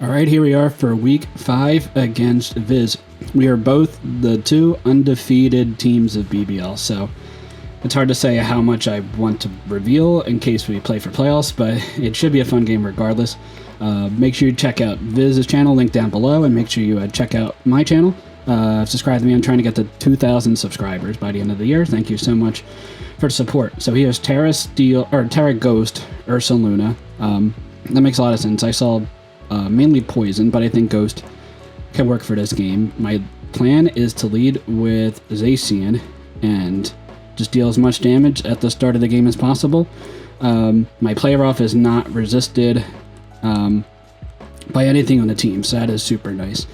All right, here we are for week 5 against Viz. We are both the 2 undefeated teams of BBL, so it's hard to say how much I want to reveal in case we play for playoffs, but it should be a fun game regardless. Make sure you check out Viz's channel, link down below, and make sure you check out my channel. Subscribe to me. I'm trying to get to 2,000 subscribers by the end of the year. Thank you so much for the support. So he has Terra Ghost, Ursa Luna. That makes a lot of sense. I saw mainly Poison, but I think Ghost can work for this game. My plan is to lead with Zacian and just deal as much damage at the start of the game as possible. My player off is not resisted by anything on the team, so that is super nice.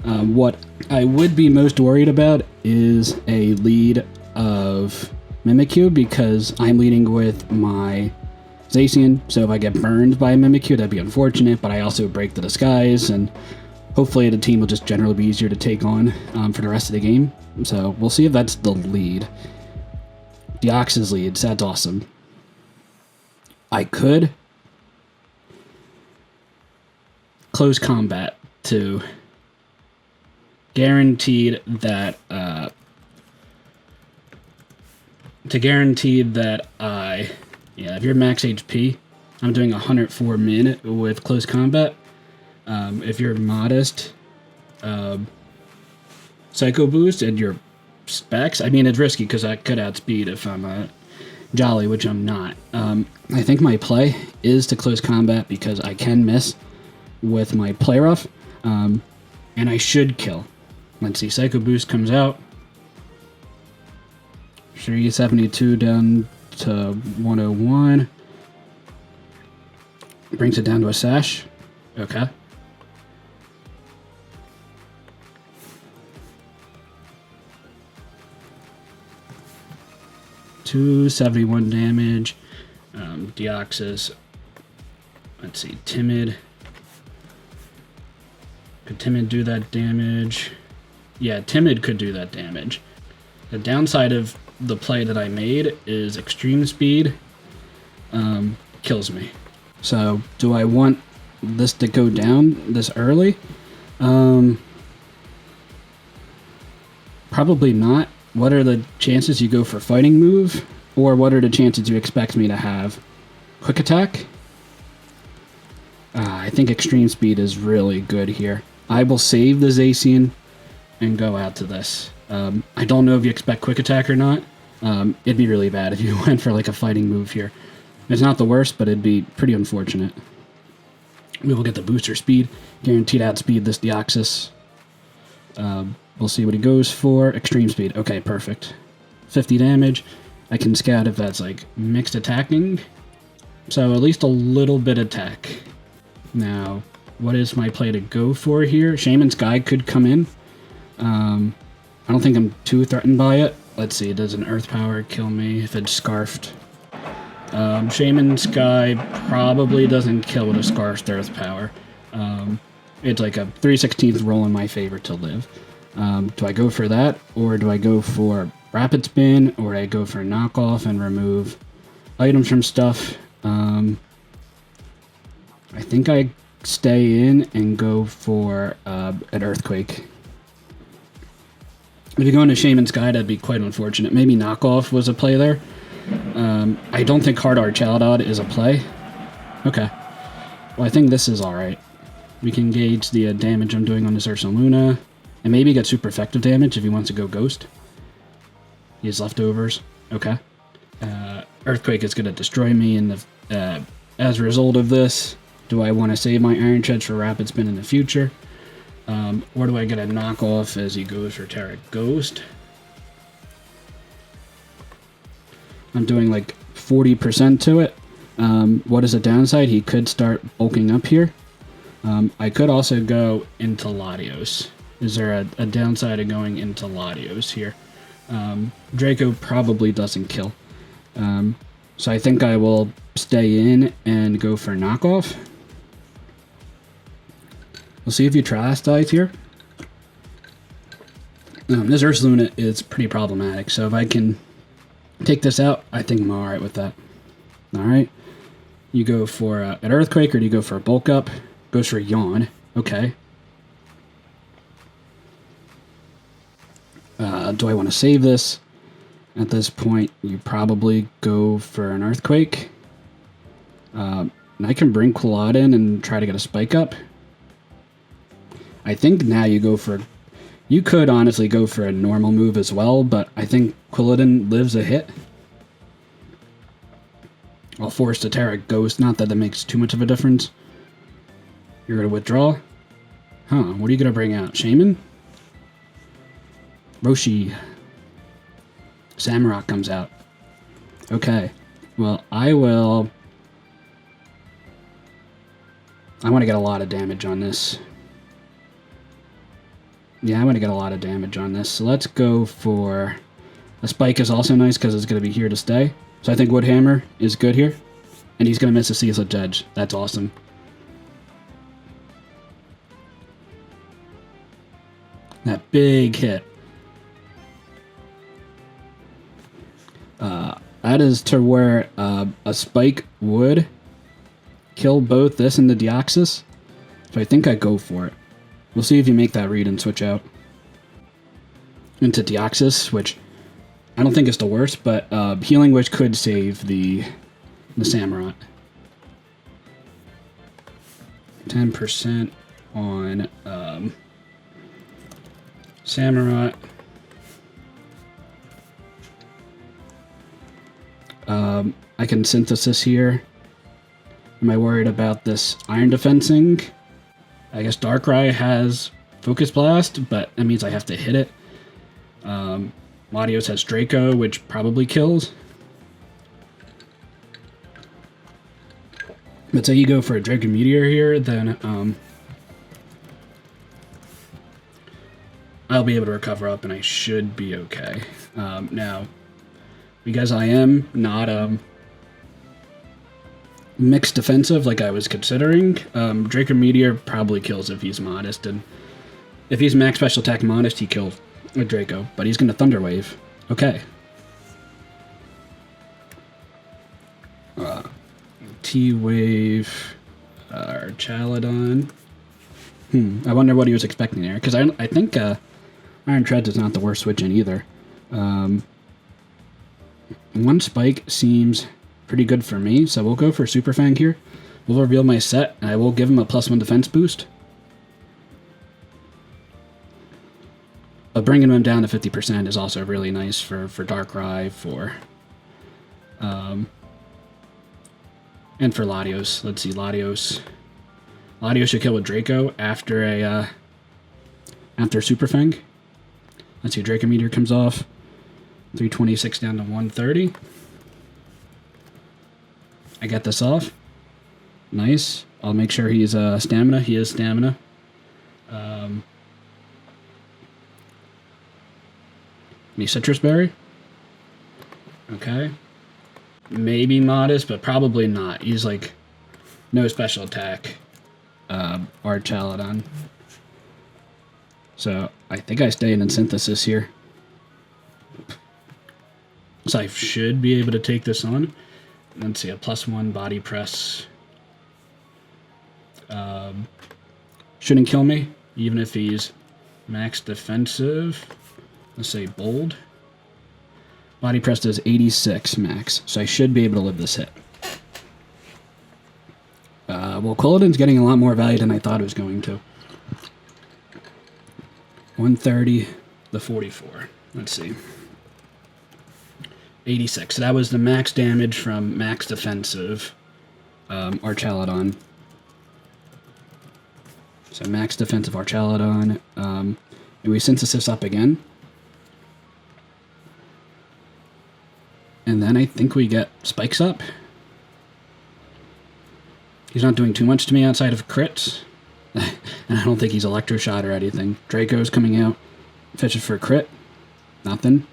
What I would be most worried about is a lead of Mimikyu, because I'm leading with my Zacian, so if I get burned by a Mimikyu, that'd be unfortunate, but I also break the disguise, and hopefully the team will just generally be easier to take on for the rest of the game. So we'll see if that's the lead. Deoxys leads, that's awesome. I could close combat to guarantee that if you're max HP, I'm doing 104 min with close combat. If you're modest, Psycho Boost and your specs, I mean, it's risky because I could outspeed if I'm Jolly, which I'm not. I think my play is to close combat because I can miss with my play rough, and I should kill. Let's see, Psycho Boost comes out. 372 down to 101. Brings it down to a sash. Okay. $271 damage. Deoxys. Let's see, Timid. Could Timid do that damage? Yeah, Timid could do that damage. The downside of the play that I made is extreme speed kills me. So do I want this to go down this early? Probably not. What are the chances you go for fighting move? Or what are the chances you expect me to have? Quick attack? I think extreme speed is really good here. I will save the Zacian and go out to this. I don't know if you expect quick attack or not. It'd be really bad if you went for like a fighting move here. It's not the worst, but it'd be pretty unfortunate. We will get the booster speed. Guaranteed outspeed this Deoxys. We'll see what he goes for. Extreme speed. Okay, perfect. 50 damage. I can scout if that's like mixed attacking. So at least a little bit attack. Now, what is my play to go for here? Shaman's Guide could come in. I don't think I'm too threatened by it. Let's see, does an Earth Power kill me if it's Scarfed? Shaman's Guide probably doesn't kill with a Scarfed Earth Power. It's like a 3/16 roll in my favor to live. Do I go for that, or do I go for Rapid Spin, or do I go for Knockoff and remove items from stuff? I think I stay in and go for an Earthquake. If you go into Shaman's Guide, that'd be quite unfortunate. Maybe Knockoff was a play there. I don't think Hard Archaludod is a play. Okay. Well, I think this is alright. We can gauge the damage I'm doing on this Ursa Luna, and maybe get super effective damage if he wants to go Ghost. He has leftovers. Okay. Earthquake is going to destroy me, and as a result of this, do I want to save my Iron Treads for Rapid Spin in the future? Or do I get a knockoff as he goes for Terra Ghost? I'm doing like 40% to it. What is the downside? He could start bulking up here. I could also go into Latios. Is there a downside of going into Latios here? Draco probably doesn't kill. So I think I will stay in and go for knockoff. We'll see if you Trilas dies here. This Ursa Luna is pretty problematic, so if I can take this out, I think I'm alright with that. Alright. You go for an Earthquake, or do you go for a Bulk Up? Goes for Yawn. Okay. Do I want to save this? At this point, you probably go for an Earthquake. And I can bring Quilladin and try to get a spike up. I think now you go for... You could honestly go for a normal move as well, but I think Quilladin lives a hit. I'll force to Terra Ghost, not that makes too much of a difference. You're going to withdraw? Huh, what are you going to bring out? Shaman? Roshi. Samurott comes out. Okay, well, I want to get a lot of damage on this. Yeah, I want to get a lot of damage on this. So let's go for... A spike is also nice because it's going to be here to stay. So I think Woodhammer is good here. And he's going to miss a Seaslick Edge. That's awesome. That big hit. That is to where a spike would kill both this and the Deoxys. So I think I go for it. We'll see if you make that read and switch out into Deoxys, which I don't think is the worst, but Healing Wish could save the Samurott. 10% on Samurott. I can Synthesis here. Am I worried about this Iron Defensing? I guess Darkrai has Focus Blast, but that means I have to hit it. Latios has Draco, which probably kills. But say you go for a Draco Meteor here, then I'll be able to recover up and I should be okay. Now, because I am not mixed defensive like I was considering, Draco Meteor probably kills if he's modest, and if he's max special attack modest, he kills a Draco, but he's going to Thunder Wave. Okay. T-Wave, Quilladin. I wonder what he was expecting there, because I think Iron Treads is not the worst switch in either. One spike seems pretty good for me, so we'll go for Super Fang here. We'll reveal my set, and I will give him a +1 defense boost. But bringing him down to 50% is also really nice for Darkrai, and for Latios. Let's see, Latios. Latios should kill with Draco after Super Fang. Let's see, Draco Meteor comes off. 326 down to 130. I get this off. Nice. I'll make sure he's stamina. He is stamina. Me Citrus Berry. Okay. Maybe modest, but probably not. He's like no special attack. Quilladin. So I think I stay in Synthesis here. So I should be able to take this on. Let's see, a +1 body press. Shouldn't kill me, even if he's max defensive. Let's say bold. Body press does 86 max, so I should be able to live this hit. Well, Quilladin's getting a lot more value than I thought it was going to. 130, the 44. Let's see. 86. So that was the max damage from max defensive Quilladin. So max defensive Quilladin. And we Synthesis up again. And then I think we get Spikes up. He's not doing too much to me outside of crits. And I don't think he's Electro Shot or anything. Draco's coming out. Fetches for a crit. Nothing.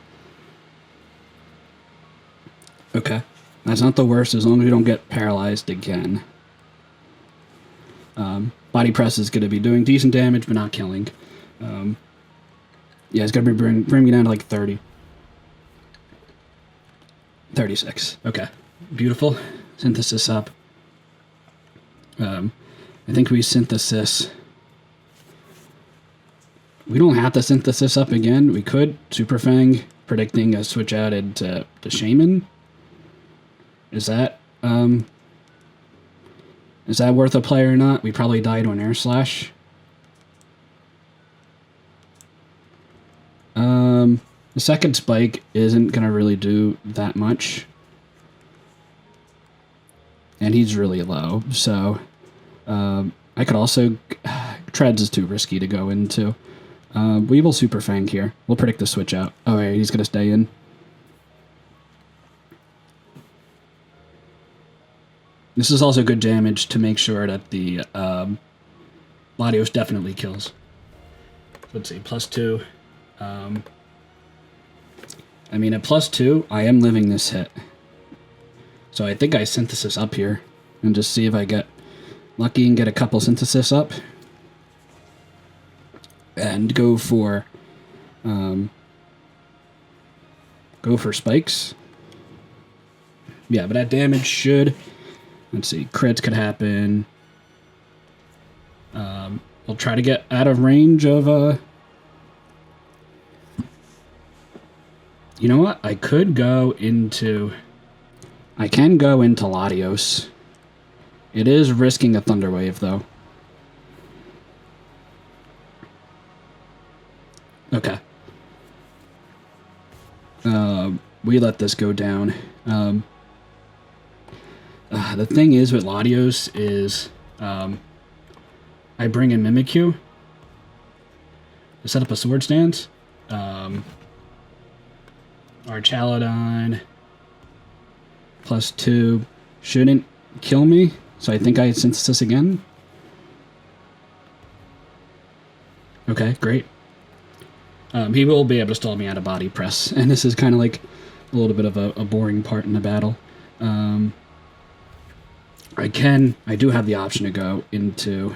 Okay. That's not the worst as long as we don't get paralyzed again. Body Press is going to be doing decent damage, but not killing. Yeah, it's going to bring me down to like 30. 36. Okay. Beautiful. Synthesis up. I think we Synthesis We don't have to synthesis up again. We could. Super Fang, predicting a switch out into Shaman. Is that worth a play or not? We probably die to an Air Slash. The second spike isn't going to really do that much. And he's really low, so I could also... Treads is too risky to go into. We will Super Fang here. We'll predict the switch out. Oh, yeah, he's going to stay in. This is also good damage to make sure that the Latios definitely kills. Let's see, +2. I mean, at +2, I am living this hit. So I think I synthesis up here and just see if I get lucky and get a couple synthesis up. And go for spikes. Yeah, but that damage should... Let's see, crits could happen. We'll try to get out of range of... You know what? I can go into Latios. It is risking a Thunder Wave, though. Okay. We let this go down. The thing is with Latios is I bring in Mimikyu to set up a Sword Stance. Our Quilladin +2 shouldn't kill me, so I think I synthesis again. Okay, great. He will be able to stall me out of body press, and this is kind of like a little bit of a boring part in the battle. I do have the option to go into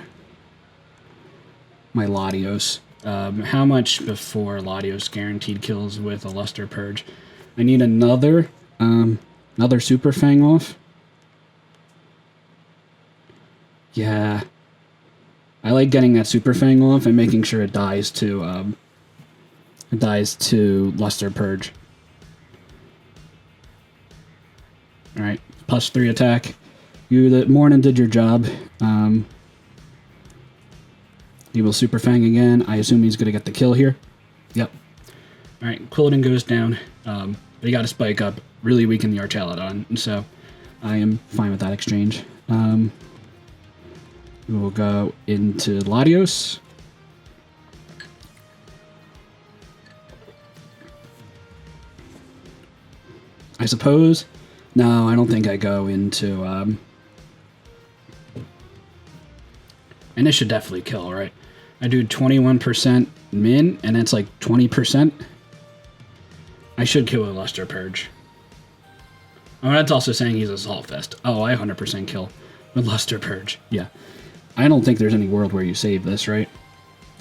my Latios. How much before Latios guaranteed kills with a Luster Purge? I need another Super Fang off. Yeah. I like getting that Super Fang off and making sure it dies to Luster Purge. Alright, +3 attack. The Morning did your job. He will Super Fang again. I assume he's going to get the kill here. Yep. Alright, Quilladin goes down. But he got a spike up. Really weaken the Quilladin. So I am fine with that exchange. We will go into Latios. I suppose. No, I don't think I go into... And this should definitely kill, right? I do 21% min, and that's like 20%. I should kill with Luster Purge. Oh, that's also saying he's Assault Fest. Oh, I 100% kill with Luster Purge. Yeah. I don't think there's any world where you save this, right?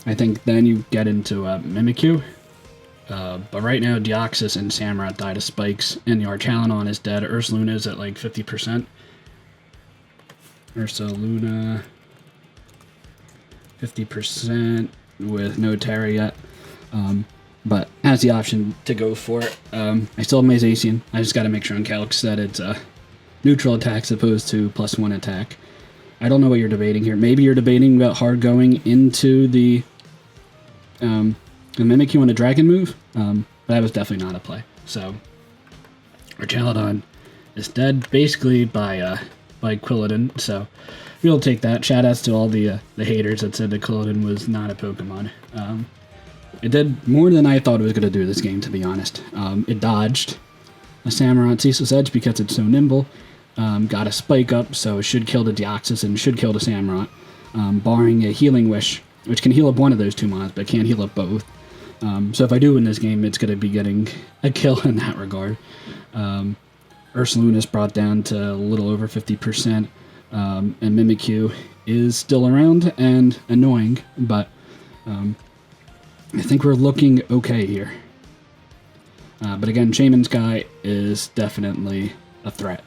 I think then you get into Mimikyu. But right now, Deoxys and Samurott die to spikes, and the Archaludon is dead. Ursaluna is at like 50%. Ursaluna... 50% with no Terra yet, but has the option to go for it. I still have my Zacian. I just got to make sure on Calix that it's neutral attack as opposed to +1 attack. I don't know what you're debating here. Maybe you're debating about hard going into the Mimikyu on a Dragon move, but that was definitely not a play. So our Quilladin is dead basically by Quilladin, so we'll take that. Shoutouts to all the haters that said that Quilladin was not a Pokemon. It did more than I thought it was going to do this game, to be honest. It dodged a Samurott Ceaseless Edge because it's so nimble. Got a spike up, so it should kill the Deoxys and should kill the Samurott, barring a Healing Wish, which can heal up one of those two mons, but can't heal up both. So if I do win this game, it's going to be getting a kill in that regard. Ursaluna's brought down to a little over 50%. And Mimikyu is still around and annoying, but I think we're looking okay here. But again, Shaman's guy is definitely a threat.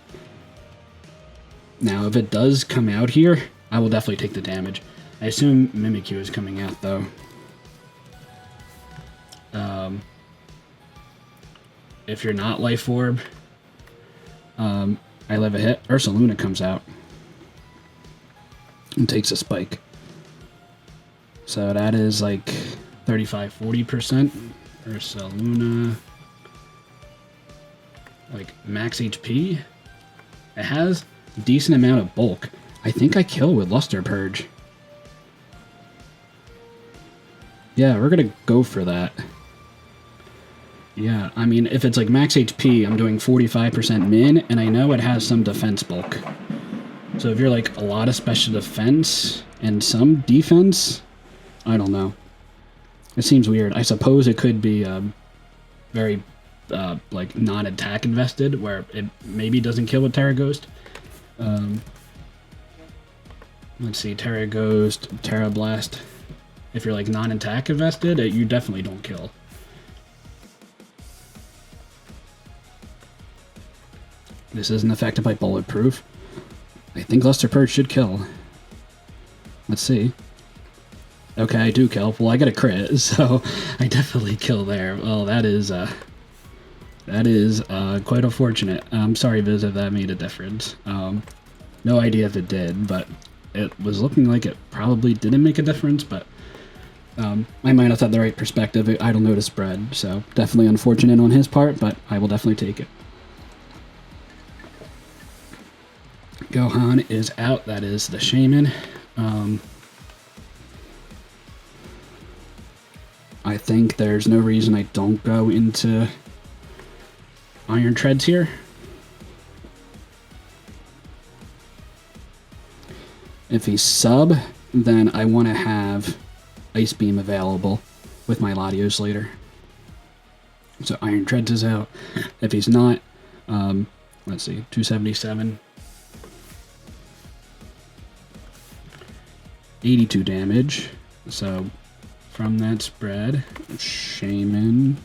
Now, if it does come out here, I will definitely take the damage. I assume Mimikyu is coming out, though. if you're not Life Orb, I live a hit. Ursaluna comes out and takes a spike. So that is like 35-40%. Ursaluna, like max HP. It has a decent amount of bulk. I think I kill with Luster Purge. Yeah, we're gonna go for that. Yeah, I mean, if it's like max HP, I'm doing 45% min, and I know it has some defense bulk. So if you're like a lot of special defense and some defense, I don't know. It seems weird. I suppose it could be very like non-attack invested, where it maybe doesn't kill with Terra Ghost. Let's see, Terra Ghost, Terra Blast. If you're like non-attack invested, you definitely don't kill. This isn't affected by Bulletproof. I think Luster Purge should kill. Let's see. Okay, I do kill. Well, I got a crit, so I definitely kill there. Well, that is quite unfortunate. I'm sorry, Viz, if that made a difference. No idea if it did, but it was looking like it probably didn't make a difference, but I might not have the right perspective. I don't know the spread, so definitely unfortunate on his part, but I will definitely take it. Gohan is out. That is the Shaman. I think there's no reason I don't go into Iron Treads here. If he's sub, then I want to have Ice Beam available with my Latios later. So Iron Treads is out. If he's not, let's see, 277. 82 damage. So from that spread, Shaman.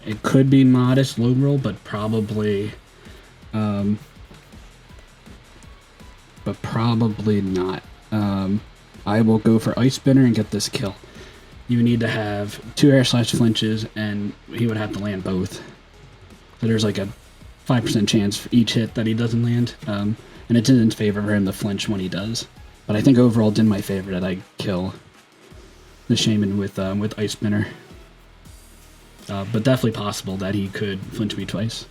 It could be modest low roll, but probably not. I will go for Ice Spinner and get this kill. You need to have 2 air slash flinches, and he would have to land both. So there's like a 5% chance for each hit that he doesn't land, and it's in favor for him to flinch when he does. But I think overall it's in my favor that I kill the Shaman with Ice Spinner. But definitely possible that he could flinch me twice.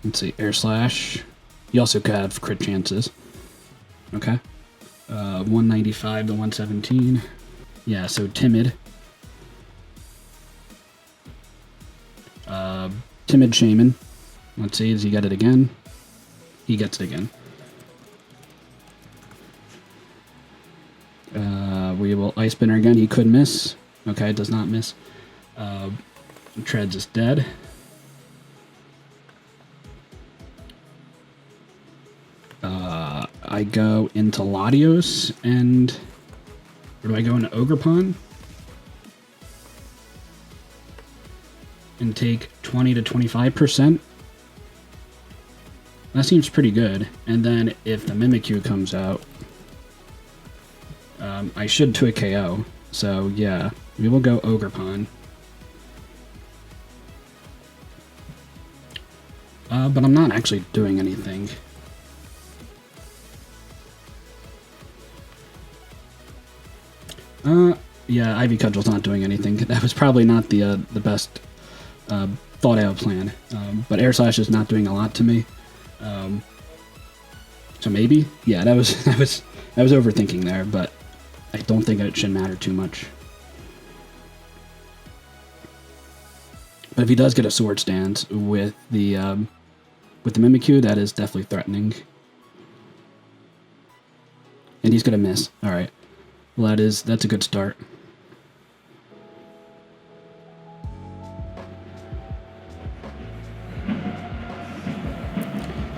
Let's see, Air Slash. You also could have crit chances. Okay. 195 to 117. Yeah, so Timid. Timid Shaman. Let's see, does he get it again? He gets it again. We will Ice Spinner again. He could miss. Okay, does not miss. Treads is dead. I go into Latios, and or do I go into Ogerpon? And take 20 to 25%? That seems pretty good. And then if the Mimikyu comes out, I should to a KO. So yeah, we will go Ogerpon. But I'm not actually doing anything. Yeah, Ivy Cudgel's not doing anything. That was probably not the best thought out plan. But Air Slash is not doing a lot to me. So maybe, yeah, that was overthinking there, but I don't think it should matter too much. But if he does get a Sword Stance with the Mimikyu, that is definitely threatening. And he's gonna miss. All right. Well, that's a good start.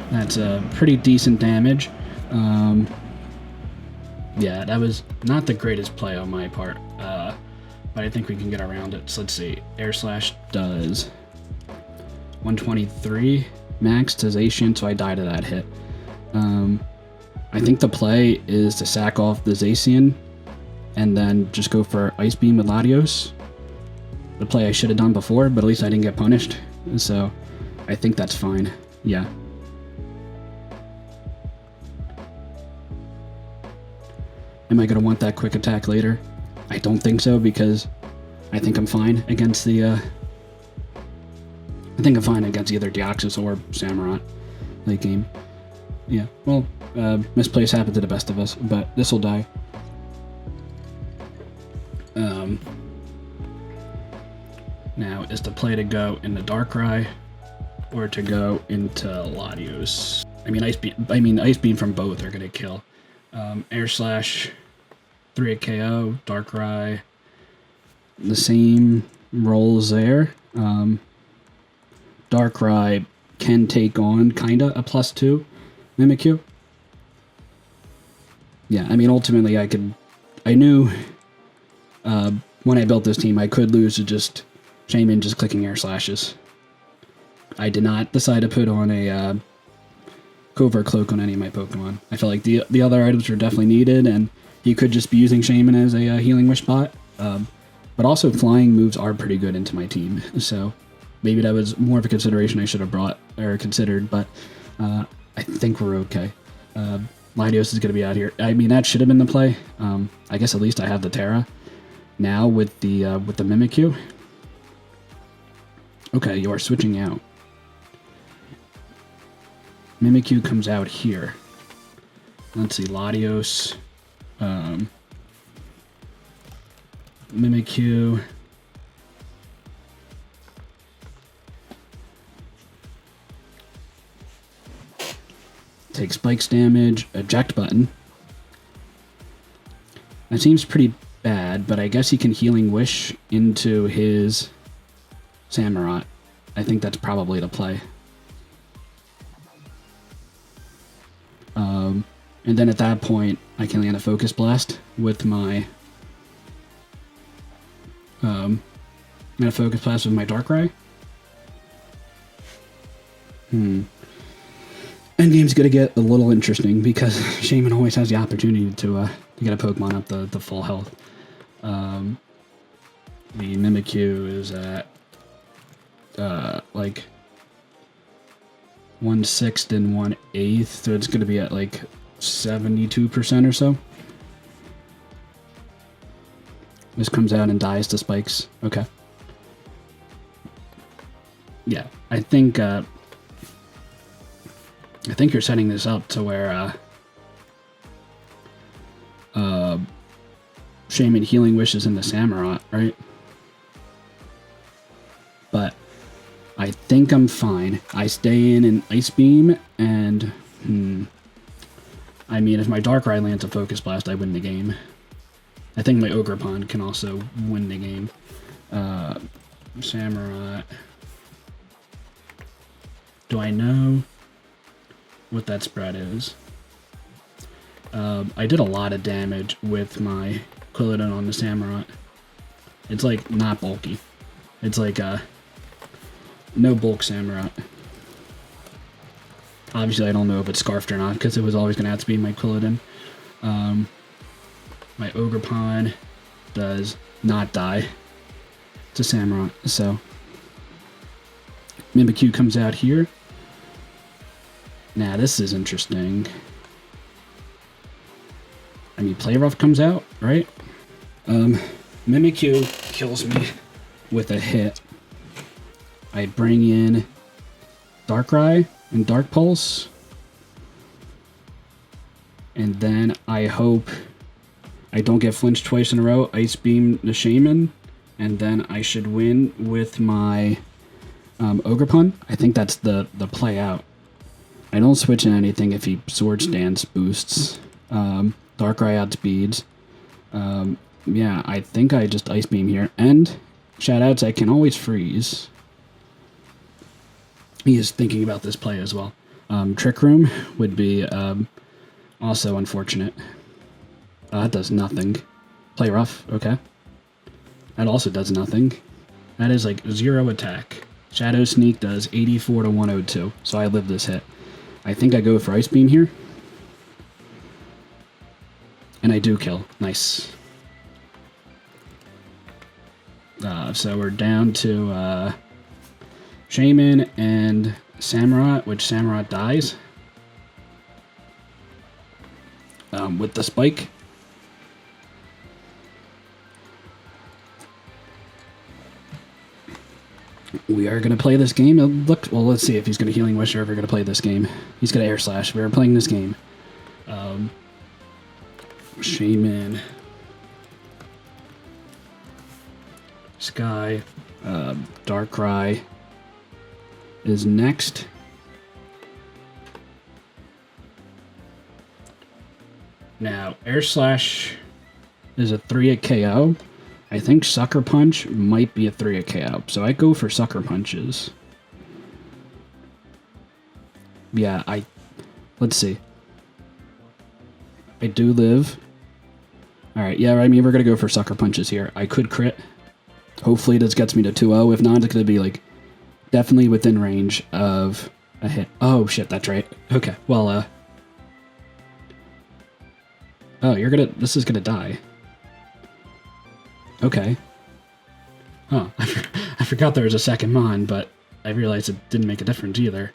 That's a pretty decent damage. Yeah, that was not the greatest play on my part, but I think we can get around it. So let's see. Air Slash does 123 max to Zacian, so I die to that hit. I think the play is to sack off the Zacian and then just go for Ice Beam with Latios. The play I should have done before, but at least I didn't get punished. so I think that's fine. Yeah. Am I going to want that quick attack later? I don't think so, because I think I'm fine against the, I think I'm fine against either Deoxys or Samurott late game. Yeah, well, misplays happen to the best of us, but this will die. Now, is the play to go into Darkrai or to go into Latios? I mean, Ice Beam from both are gonna kill. Air Slash, 3 KO, Darkrai, the same rolls there. Darkrai can take on kinda a +2 Mimikyu. Yeah, I mean, ultimately I knew when I built this team I could lose to just Shaman just clicking Air Slashes. I did not decide to put on a Covert Cloak on any of my Pokemon. I felt like the other items were definitely needed, and he could just be using Shaman as a Healing Wish bot. But also flying moves are pretty good into my team, so maybe that was more of a consideration I should have brought or considered, but I think we're okay. Latios is going to be out here. I mean, that should have been the play. I guess at least I have the Terra now with the Mimikyu. Okay, you are switching out. Mimikyu comes out here. Let's see, Latios. Mimikyu. Take spikes damage, eject button. That seems pretty bad, but I guess he can Healing Wish into his Samurott. I think that's probably the play. And then at that point, I can land a Focus Blast with my Darkrai. Endgame's gonna get a little interesting because Shaman always has the opportunity to get a Pokemon up the full health. The Mimikyu is at like 1/6 and 1/8, so it's gonna be at like 72% or so. This comes out and dies to spikes. Okay. Yeah, I think you're setting this up to where Shaman Healing Wishes in the Samurott, right? But I think I'm fine. I stay in an Ice Beam, and I mean, if my Darkrai lands a Focus Blast, I win the game. I think my Ogerpon can also win the game. Samurott. Do I know what that spread is? I did a lot of damage with my Quilladin on the Samurott. It's like not bulky. It's like no bulk Samurott. Obviously I don't know if it's scarfed or not because it was always going to have to be my Quilladin. My Ogerpon does not die to Samurott, so Mimikyu comes out here. Now this is interesting. I mean, Play Rough comes out, right? Mimikyu kills me with a hit. I bring in Darkrai and Dark Pulse. And then I hope I don't get flinched twice in a row. Ice Beam the Shaman. And then I should win with my Ogerpon. I think that's the play out. I don't switch in anything if he Swords Dance boosts. Darkrai outspeeds. Yeah, I think I just Ice Beam here. And shoutouts, I can always freeze. He is thinking about this play as well. Trick Room would be also unfortunate. That does nothing. Play Rough, okay. That also does nothing. That is like 0 attack. Shadow Sneak does 84 to 102, so I live this hit. I think I go for Ice Beam here. And I do kill. Nice. So we're down to Shaman and Samurott, which Samurott dies. With the spike. We are going to play this game. Well, let's see if he's going to Healing Wish or if we're going to play this game. He's going to Air Slash. We're playing this game. Shaman. Sky. Darkrai is next. Now, Air Slash is a 3-hit KO. I think Sucker Punch might be a 3-hit KO, so I go for Sucker Punches. Yeah, let's see. I do live. Alright, yeah, I mean, we're going to go for Sucker Punches here. I could crit. Hopefully this gets me to 2-0. If not, it's going to be, like, definitely within range of a hit. Oh, shit, that's right. Okay, well, oh, this is gonna die. Okay. Oh, I forgot there was a second Mon, but I realized it didn't make a difference either.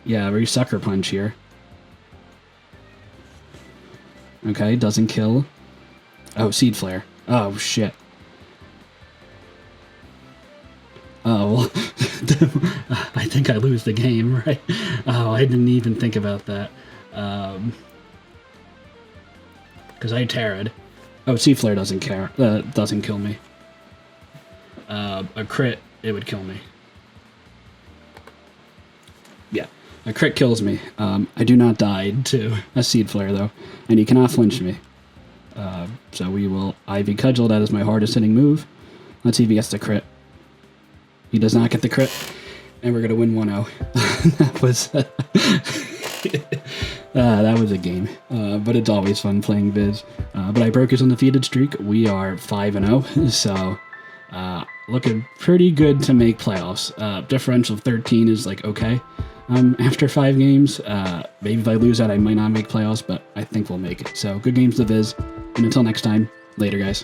Yeah, we Sucker Punch here. Okay, doesn't kill. Oh, Seed Flare. Oh, shit. Oh, well, I think I lose the game, right? Oh, I didn't even think about that. Because I tarried. Oh, Seed Flare doesn't kill me. A crit, it would kill me. Yeah, a crit kills me. I do not die to a Seed Flare, though, and he cannot flinch me. So we will Ivy Cudgel. That is my hardest hitting move. Let's see if he gets the crit. He does not get the crit, and we're going to win 1-0. That was a game, but it's always fun playing Viz. But I broke his undefeated streak. We are 5-0, so looking pretty good to make playoffs. Differential of 13 is like okay. After 5 games, maybe if I lose that, I might not make playoffs, but I think we'll make it. So good games to Viz, and until next time, later, guys.